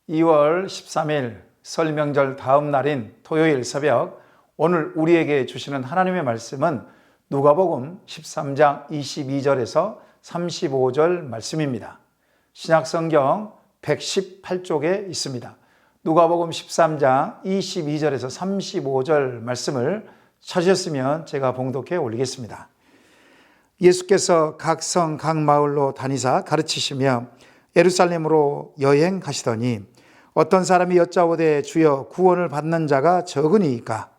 2월 13일 설 명절 다음 날인 토요일 새벽, 오늘 우리에게 주시는 하나님의 말씀은 누가복음 13장 22절에서 35절 말씀입니다. 신약성경 118쪽에 있습니다. 누가복음 13장 22절에서 35절 말씀을 찾으셨으면 제가 봉독해 올리겠습니다. 예수께서 각 성, 각 마을로 다니사 가르치시며 예루살렘으로 여행 가시더니 어떤 사람이 여짜오되 주여 구원을 받는 자가 적으니이까?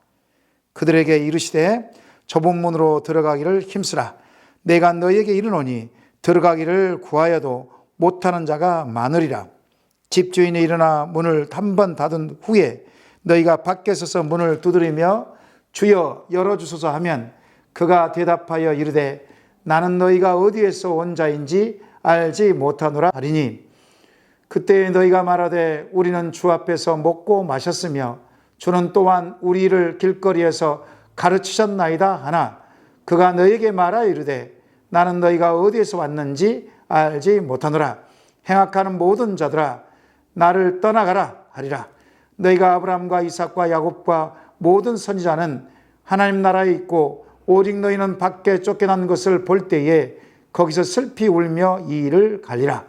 그들에게 이르시되 좁은 문으로 들어가기를 힘쓰라. 내가 너희에게 이르노니 들어가기를 구하여도 못하는 자가 많으리라. 집주인이 일어나 문을 단번 닫은 후에 너희가 밖에 서서 문을 두드리며 주여 열어주소서 하면 그가 대답하여 이르되 나는 너희가 어디에서 온 자인지 알지 못하노라 하리니, 그때 너희가 말하되 우리는 주 앞에서 먹고 마셨으며 주는 또한 우리를 길거리에서 가르치셨나이다 하나, 그가 너희에게 말하여 이르되 나는 너희가 어디에서 왔는지 알지 못하노라. 행악하는 모든 자들아 나를 떠나가라 하리라. 너희가 아브라함과 이삭과 야곱과 모든 선지자는 하나님 나라에 있고 오직 너희는 밖에 쫓겨난 것을 볼 때에 거기서 슬피 울며 이 일을 갈리라.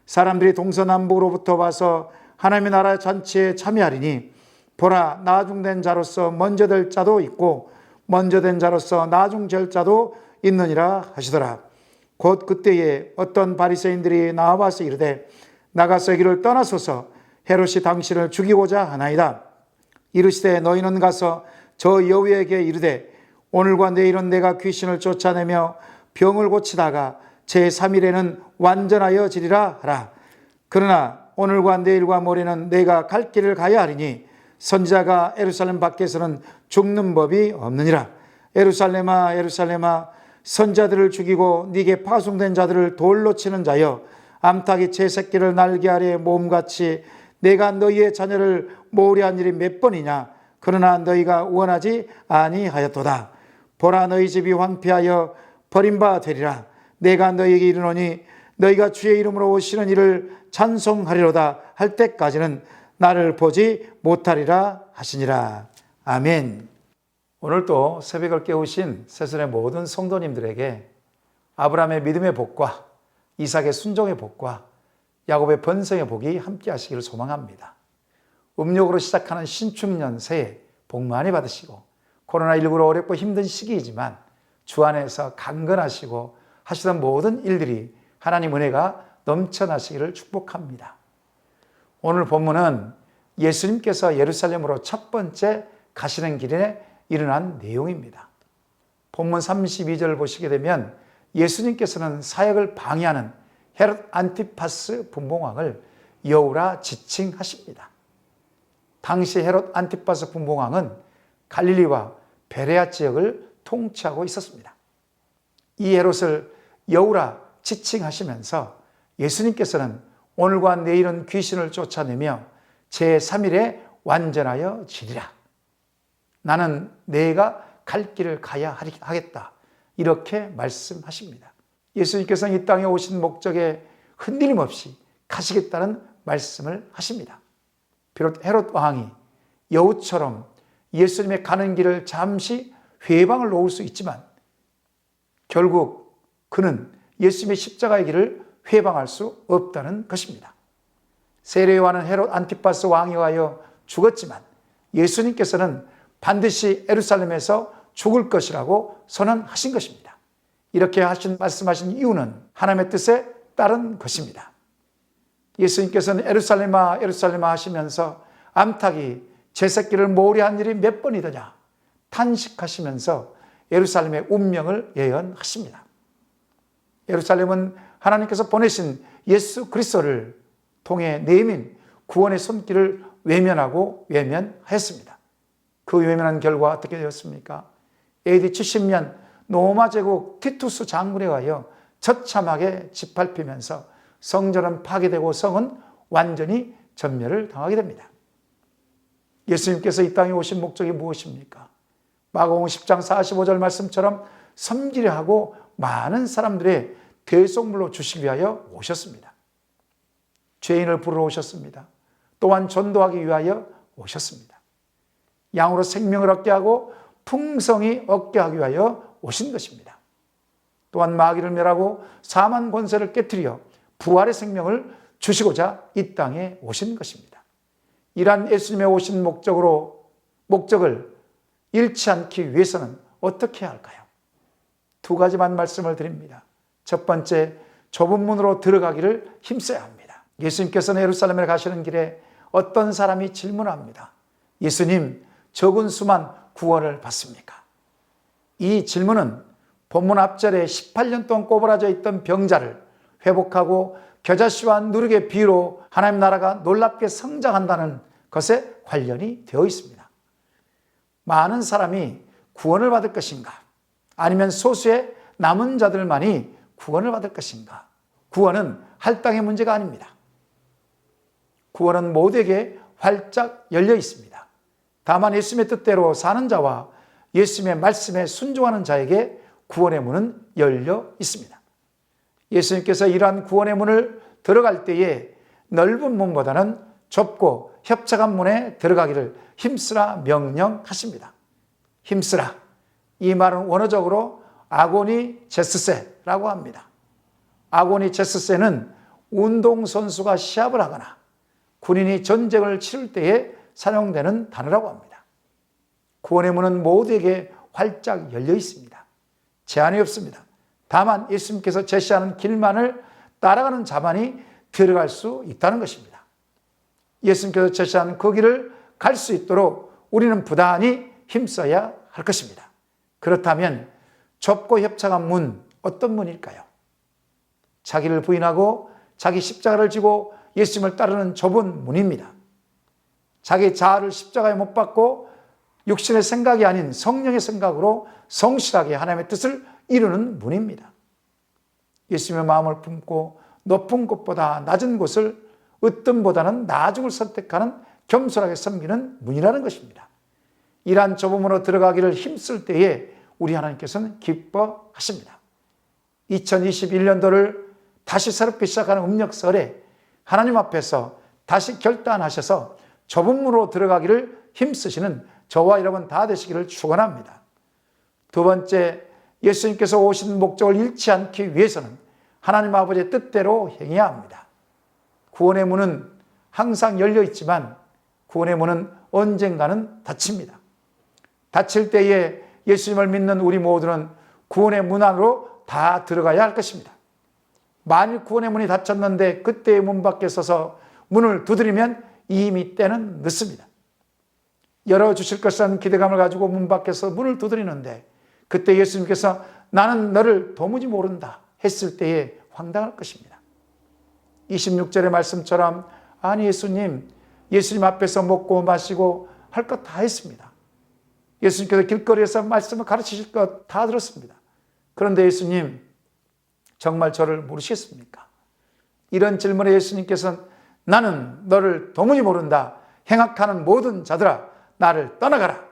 사람들이 동서남북으로부터 와서 하나님의 나라 잔치에 참여하리니 보라, 나중된 자로서 먼저 될 자도 있고 먼저 된 자로서 나중될 자도 있느니라 하시더라. 곧 그때에 어떤 바리새인들이 나와서 이르되 나가서 이를 떠나소서, 헤롯이 당신을 죽이고자 하나이다. 이르시되 너희는 가서 저 여우에게 이르되 오늘과 내일은 내가 귀신을 쫓아내며 병을 고치다가 제3일에는 완전하여 지리라 하라. 그러나 오늘과 내일과 모레는 내가 갈 길을 가야 하리니 선지자가 예루살렘 밖에서는 죽는 법이 없느니라. 예루살렘아 예루살렘아, 선지자들을 죽이고 네게 파송된 자들을 돌로 치는 자여, 암탉이 제 새끼를 날개 아래 모음같이 내가 너희의 자녀를 모으려한 일이 몇 번이냐. 그러나 너희가 원하지 아니하였도다. 보라, 너희 집이 황폐하여 버림바 되리라. 내가 너희에게 이르노니 너희가 주의 이름으로 오시는 이를 찬송하리로다 할 때까지는 나를 보지 못하리라 하시니라. 아멘. 오늘도 새벽을 깨우신 세상의 모든 성도님들에게 아브라함의 믿음의 복과 이삭의 순종의 복과 야곱의 번성의 복이 함께 하시기를 소망합니다. 음력으로 시작하는 신축년 새해 복 많이 받으시고, 코로나19로 어렵고 힘든 시기이지만 주 안에서 강건하시고 하시던 모든 일들이 하나님 은혜가 넘쳐나시기를 축복합니다. 오늘 본문은 예수님께서 예루살렘으로 첫 번째 가시는 길에 일어난 내용입니다. 본문 32절을 보시게 되면 예수님께서는 사역을 방해하는 헤롯 안티파스 분봉왕을 여우라 지칭하십니다. 당시 헤롯 안티파스 분봉왕은 갈릴리와 베레아 지역을 통치하고 있었습니다. 이 헤롯을 여우라 지칭하시면서 예수님께서는 오늘과 내일은 귀신을 쫓아내며 제3일에 완전하여 지리라. 나는 내가 갈 길을 가야 하겠다. 이렇게 말씀하십니다. 예수님께서는 이 땅에 오신 목적에 흔들림 없이 가시겠다는 말씀을 하십니다. 비록 헤롯 왕이 여우처럼 예수님의 가는 길을 잠시 회방을 놓을 수 있지만 결국 그는 예수님의 십자가의 길을 회방할 수 없다는 것입니다. 세례요한은 헤롯 안티파스 왕에 의하여 죽었지만 예수님께서는 반드시 예루살렘에서 죽을 것이라고 선언하신 것입니다. 이렇게 말씀하신 이유는 하나님의 뜻에 따른 것입니다. 예수님께서는 예루살렘아 예루살렘아 하시면서 암탉이 제 새끼를 모으려한 일이 몇 번이더냐 탄식하시면서 예루살렘의 운명을 예언하십니다. 예루살렘은 하나님께서 보내신 예수 그리스도를 통해 내민 구원의 손길을 외면하고 외면하였습니다. 그 외면한 결과 어떻게 되었습니까? AD 70년 로마 제국 티투스 장군에 의하여 처참하게 짓밟히면서 성전은 파괴되고 성은 완전히 전멸을 당하게 됩니다. 예수님께서 이 땅에 오신 목적이 무엇입니까? 마가복음 10장 45절 말씀처럼 섬기려 하고 많은 사람들의 대속물로 주시기 위하여 오셨습니다. 죄인을 부르러 오셨습니다. 또한 전도하기 위하여 오셨습니다. 양으로 생명을 얻게 하고 풍성히 얻게 하기 위하여 오신 것입니다. 또한 마귀를 멸하고 사망 권세를 깨뜨려 부활의 생명을 주시고자 이 땅에 오신 것입니다. 이러한 예수님의 오신 목적을 잃지 않기 위해서는 어떻게 해야 할까요? 두 가지만 말씀을 드립니다. 첫 번째, 좁은 문으로 들어가기를 힘써야 합니다. 예수님께서는 예루살렘에 가시는 길에 어떤 사람이 질문합니다. 예수님, 적은 수만 구원을 받습니까? 이 질문은 본문 앞절에 18년 동안 꼬부라져 있던 병자를 회복하고 겨자씨와 누룩의 비로 하나님 나라가 놀랍게 성장한다는 것에 관련이 되어 있습니다. 많은 사람이 구원을 받을 것인가? 아니면 소수의 남은 자들만이 구원을 받을 것인가? 구원은 할당의 문제가 아닙니다. 구원은 모두에게 활짝 열려 있습니다. 다만 예수님의 뜻대로 사는 자와 예수님의 말씀에 순종하는 자에게 구원의 문은 열려 있습니다. 예수님께서 이러한 구원의 문을 들어갈 때에 넓은 문보다는 좁고 협착한 문에 들어가기를 힘쓰라 명령하십니다. 힘쓰라. 이 말은 원어적으로 아고니 제스세라고 합니다. 아고니 제스세는 운동선수가 시합을 하거나 군인이 전쟁을 치를 때에 사용되는 단어라고 합니다. 구원의 문은 모두에게 활짝 열려 있습니다. 제한이 없습니다. 다만 예수님께서 제시하는 길만을 따라가는 자만이 들어갈 수 있다는 것입니다. 예수님께서 제시하는 그 길을 갈 수 있도록 우리는 부단히 힘써야 할 것입니다. 그렇다면 좁고 협착한 문, 어떤 문일까요? 자기를 부인하고 자기 십자가를 지고 예수님을 따르는 좁은 문입니다. 자기 자아를 십자가에 못 박고 육신의 생각이 아닌 성령의 생각으로 성실하게 하나님의 뜻을 이루는 문입니다. 예수님의 마음을 품고 높은 곳보다 낮은 곳을 으뜸보다는 나중을 선택하는 겸손하게 섬기는 문이라는 것입니다. 이러한 좁은 문으로 들어가기를 힘쓸 때에 우리 하나님께서는 기뻐하십니다. 2021년도를 다시 새롭게 시작하는 음력설에 하나님 앞에서 다시 결단하셔서 좁은 문으로 들어가기를 힘쓰시는 저와 여러분 다 되시기를 축원합니다. 두 번째, 예수님께서 오신 목적을 잃지 않기 위해서는 하나님 아버지의 뜻대로 행해야 합니다. 구원의 문은 항상 열려 있지만 구원의 문은 언젠가는 닫힙니다. 닫힐 때에 예수님을 믿는 우리 모두는 구원의 문 안으로 다 들어가야 할 것입니다. 만일 구원의 문이 닫혔는데 그때의 문 밖에 서서 문을 두드리면 이미 때는 늦습니다. 열어주실 것이라는 기대감을 가지고 문 밖에서 문을 두드리는데 그때 예수님께서 나는 너를 도무지 모른다 했을 때에 황당할 것입니다. 26절의 말씀처럼 아니 예수님 앞에서 먹고 마시고 할 것 다 했습니다. 예수님께서 길거리에서 말씀을 가르치실 것 다 들었습니다. 그런데 예수님 정말 저를 모르시겠습니까? 이런 질문에 예수님께서는 나는 너를 도무지 모른다. 행악하는 모든 자들아 나를 떠나가라.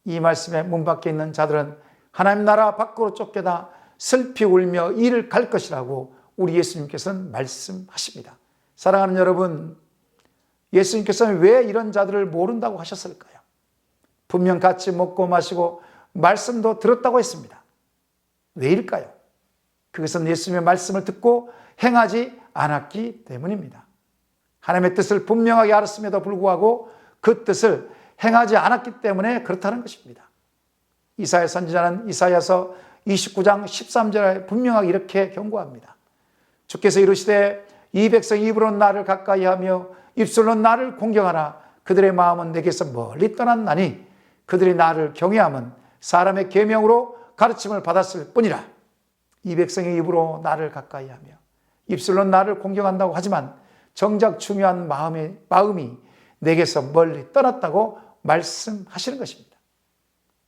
이 말씀에 문 밖에 있는 자들은 하나님 나라 밖으로 쫓겨나 슬피 울며 이를 갈 것이라고 우리 예수님께서는 말씀하십니다. 사랑하는 여러분, 예수님께서는 왜 이런 자들을 모른다고 하셨을까요? 분명 같이 먹고 마시고 말씀도 들었다고 했습니다. 왜일까요? 그것은 예수님의 말씀을 듣고 행하지 않았기 때문입니다. 하나님의 뜻을 분명하게 알았음에도 불구하고 그 뜻을 행하지 않았기 때문에 그렇다는 것입니다. 이사야 선지자는 이사야서 29장 13절에 분명하게 이렇게 경고합니다. 주께서 이르시되 이 백성이 입으로 나를 가까이하며 입술로 나를 공경하나 그들의 마음은 내게서 멀리 떠났나니 그들이 나를 경외함은 사람의 계명으로 가르침을 받았을 뿐이라. 이 백성의 입으로 나를 가까이하며 입술로 나를 공경한다고 하지만 정작 중요한 마음이 내게서 멀리 떠났다고 말씀하시는 것입니다.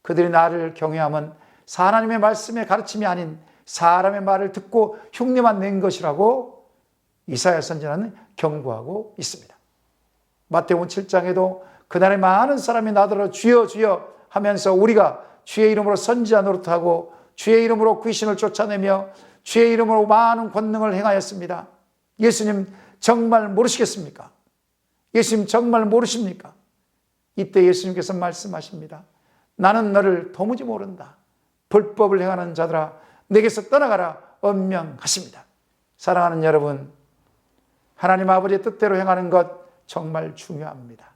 그들이 나를 경외함은 하나님의 말씀의 가르침이 아닌 사람의 말을 듣고 흉내만 낸 것이라고 이사야 선지자는 경고하고 있습니다. 마태복음 7장에도 그날에 많은 사람이 나더러 주여 주여 하면서 우리가 주의 이름으로 선지자 노릇하고 주의 이름으로 귀신을 쫓아내며 주의 이름으로 많은 권능을 행하였습니다. 예수님 정말 모르시겠습니까? 예수님 정말 모르십니까? 이때 예수님께서 말씀하십니다. 나는 너를 도무지 모른다. 불법을 행하는 자들아 내게서 떠나가라 엄명하십니다. 사랑하는 여러분, 하나님 아버지의 뜻대로 행하는 것 정말 중요합니다.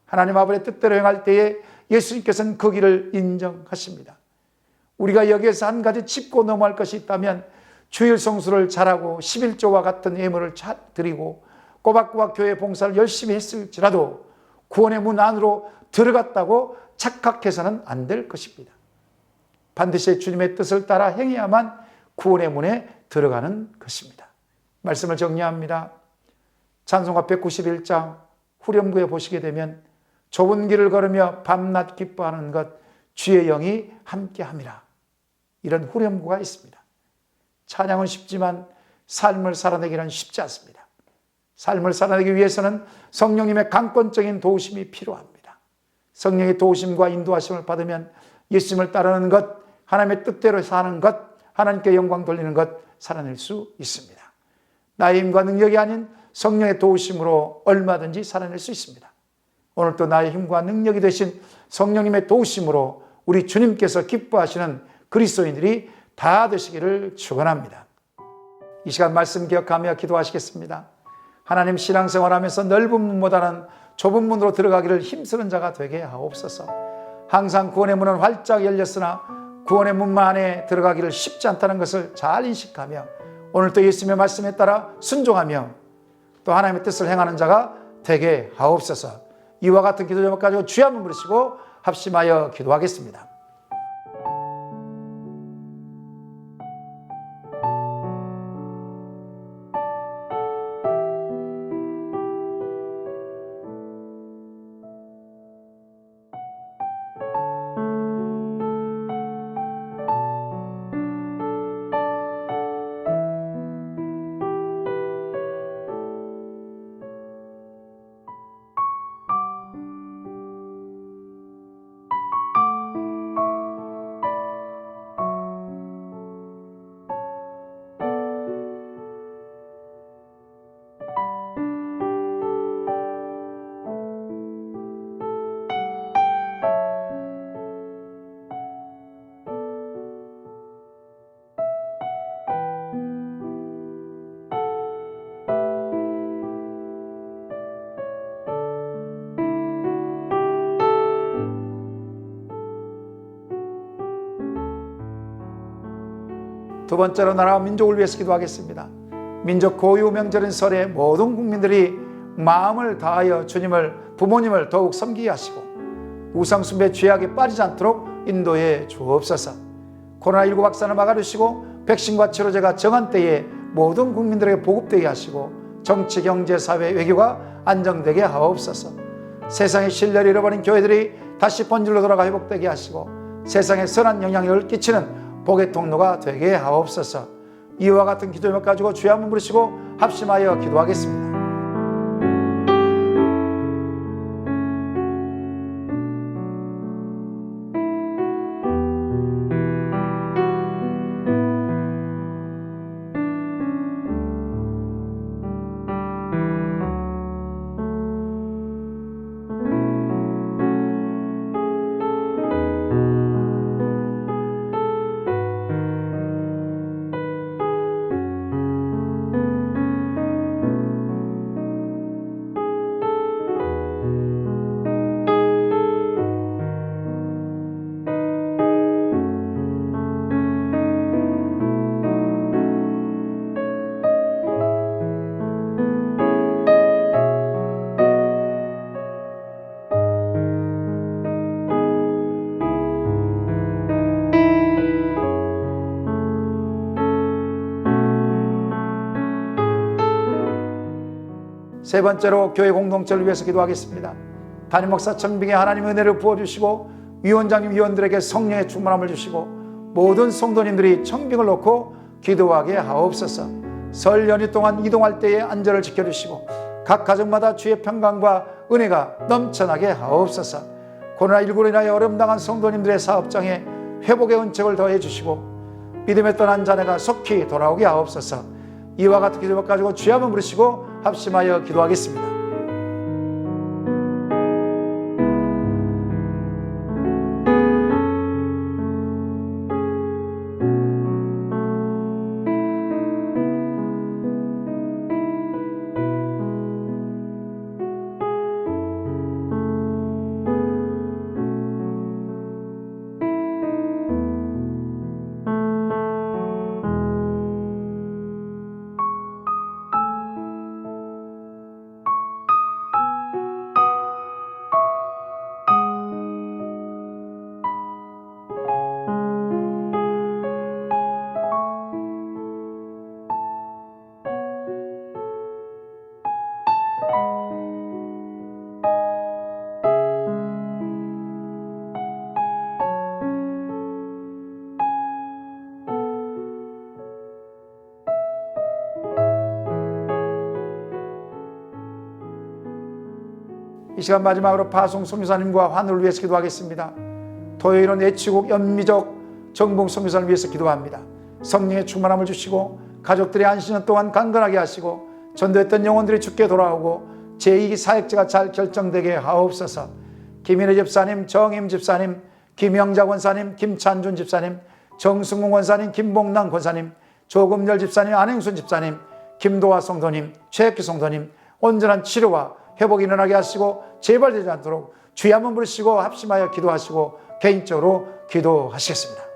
하나님 아버지의 뜻대로 행할 때에 예수님께서는 그 길을 인정하십니다. 우리가 여기에서 한 가지 짚고 넘어갈 것이 있다면 주일 성수를 잘하고 11조와 같은 예물을 드리고 꼬박꼬박 교회 봉사를 열심히 했을지라도 구원의 문 안으로 들어갔다고 착각해서는 안 될 것입니다. 반드시 주님의 뜻을 따라 행해야만 구원의 문에 들어가는 것입니다. 말씀을 정리합니다. 찬송가 191장 후렴구에 보시게 되면 좁은 길을 걸으며 밤낮 기뻐하는 것 주의 영이 함께함이라, 이런 후렴구가 있습니다. 찬양은 쉽지만 삶을 살아내기는 쉽지 않습니다. 삶을 살아내기 위해서는 성령님의 강권적인 도우심이 필요합니다. 성령의 도우심과 인도하심을 받으면 예수님을 따르는 것, 하나님의 뜻대로 사는 것, 하나님께 영광 돌리는 것 살아낼 수 있습니다. 나의 힘과 능력이 아닌 성령의 도우심으로 얼마든지 살아낼 수 있습니다. 오늘도 나의 힘과 능력이 되신 성령님의 도우심으로 우리 주님께서 기뻐하시는 그리스도인들이 다 되시기를 축원합니다. 이 시간 말씀 기억하며 기도하시겠습니다. 하나님, 신앙생활하면서 넓은 문보다는 좁은 문으로 들어가기를 힘쓰는 자가 되게 하옵소서. 항상 구원의 문은 활짝 열렸으나 구원의 문만 안에 들어가기를 쉽지 않다는 것을 잘 인식하며 오늘도 예수님의 말씀에 따라 순종하며 또 하나님의 뜻을 행하는 자가 되게 하옵소서. 이와 같은 기도 제목 가지고 주여 한번 부르시고 합심하여 기도하겠습니다. 두 번째로 나라와 민족을 위해서 기도하겠습니다. 민족 고유 명절인 설에 모든 국민들이 마음을 다하여 주님을, 부모님을 더욱 섬기게 하시고 우상숭배 죄악에 빠지지 않도록 인도해 주옵소서. 코로나19 확산을 막아주시고 백신과 치료제가 정한 때에 모든 국민들에게 보급되게 하시고 정치, 경제, 사회, 외교가 안정되게 하옵소서. 세상의 신뢰를 잃어버린 교회들이 다시 본질로 돌아가 회복되게 하시고 세상에 선한 영향력을 끼치는 복의 통로가 되게 하옵소서. 이와 같은 기도 제목 가지고 주여 한번 부르시고 합심하여 기도하겠습니다. 세 번째로 교회 공동체를 위해서 기도하겠습니다. 담임 목사 청빙에 하나님의 은혜를 부어주시고 위원장님, 위원들에게 성령의 충만함을 주시고 모든 성도님들이 청빙을 놓고 기도하게 하옵소서. 설 연휴 동안 이동할 때에 안전을 지켜주시고 각 가정마다 주의 평강과 은혜가 넘쳐나게 하옵소서. 코로나19로 인하여 어려움 당한 성도님들의 사업장에 회복의 은총을 더해 주시고 믿음에 떠난 자녀가 속히 돌아오게 하옵소서. 이와 같은 기도 가지고 주여 한번 부르시고 합심하여 기도하겠습니다. 이 시간 마지막으로 파송 선교사님과 환우를 위해서 기도하겠습니다. 토요일은 애치국 연미적 정봉 선교사를 위해서 기도합니다. 성령의 충만함을 주시고 가족들의 안식년 동안 강건하게 하시고 전도했던 영혼들이 주께 돌아오고 제2기 사역자가 잘 결정되게 하옵소서. 김인혜 집사님, 정임 집사님, 김영자 권사님, 김찬준 집사님, 정승훈 권사님, 김봉남 권사님, 조금열 집사님, 안행순 집사님, 김도화 성도님, 최혁기 성도님 온전한 치료와 회복이 일어나게 하시고 재발되지 않도록 주의 한번 부르시고 합심하여 기도하시고 개인적으로 기도하시겠습니다.